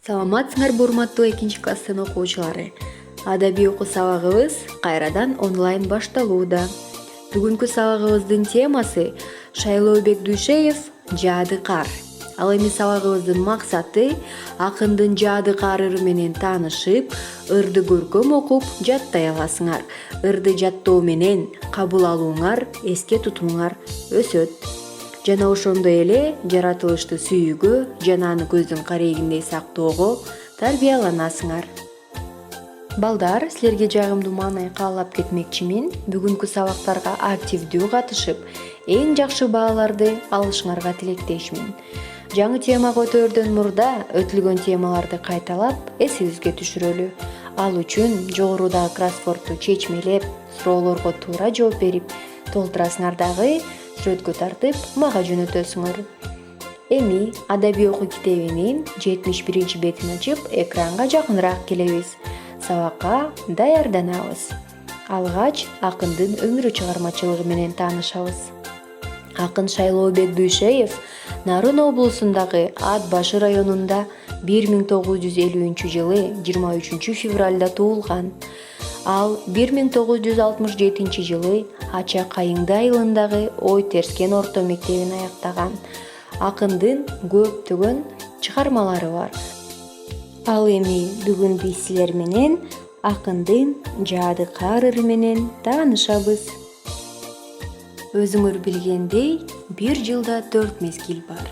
Саламатсыңарбы урматтуу 2 класстын окуучулары. Адабий окуу сабагыбыз кайрадан онлайн башталууда. Бүгүнкү сабагыбыздын темасы Шайлообек Дүйшеев «Жаады кар». Ал эми сабагыбыздын максаты акындын жаады кар ыры менен таанышып, ырды көркөм окуп, жаттай аласыңар. Ырды жаттоо менен кабыл алууңар, эске тутууңар өсөт. Жана ошондой эле жаратылышты сүйүүгө жана аны көздүн карегиндей сактоого тарбияланасыңар. Балдар, силерге жагымдуу маанай каалап кетмекчимин. Бүгүнкү сабактарга активдүү катышып, эң жакшы бааларды алышыңарга тилектешмин. Жаңы тема көтөрүүдөн мурда өтүлгөн темаларды кайталап, эсибизге түшүрөлү. Ал үчүн жогорудагы кроссвордду чечмелеп, суроолорго туура жооп берип, толтурасыңар дагы сүрөткө тартып, мага жөнөтөсүңөр. Эми адабий окуу китебинин 71 бетин ачып, экранга жакыныраак келебиз. Сабакка даярданабыз. Алгач акындын өмүрү чыгармачылыгы менен таанышабыз. Акын Шайлообек Дүйшеев Нарын облусундагы Ат Башы районунда 1950-жылы 23 февралда туулган. Ал 1967-жылы Ача Кайыңды айылындагы Ой Терскен орто мектебин аяктаган. Акындын көптөгөн чыгармалары бар. Ал эми бүгүн биз силер менен акындын Жаады кар ыры менен таанышабыз. Өзүңөр билгендей, бир жылда 4 мезгил бар.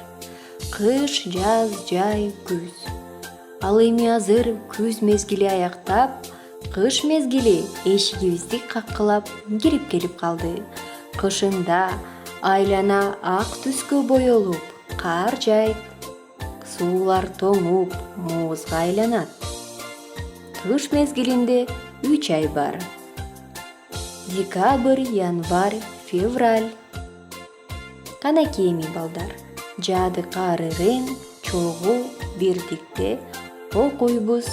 Кыш, жаз, жай, күз. Ал эми азыр күз мезгили аяктап, кыш мезгили эшигибизди каккылап кирип келип калды. Кышында айлана ак түскө боелуп, кар жайып, суулар тоңуп, муузга айланат. Кыш мезгилинде 3 ай бар. Декабрь, январь, февраль. Канакей эми балдар, Жаады кар ырын чогуу бирдикте окуйбуз.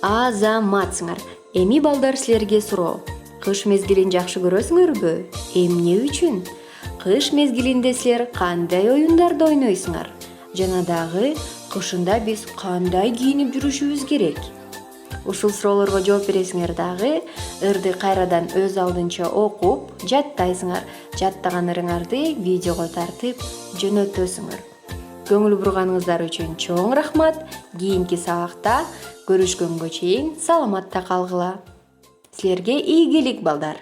Азаматсыңар. Эми балдар, силерге суроо. Кыш мезгилин жакшы көрөсүңөрбү? Эмне үчүн? Кыш мезгилинде силер кандай оюндарды ойнойсуңар? Жана дагы кышында биз кандай кийинип жүрүшүбүз керек? Ушул суроолорго жооп бересиңер дагы ырды кайрадан өз алдынча окуп, жаттайсыңар. Жаттаган ырыңарды видеого тартып жөнөтөсүңөр. Көңүл бурганыңыздар үчүн чоң рахмат. Кийинки сабакта көрүшкөнгө чейин саламатта калгыла. Силерге ийгилик балдар.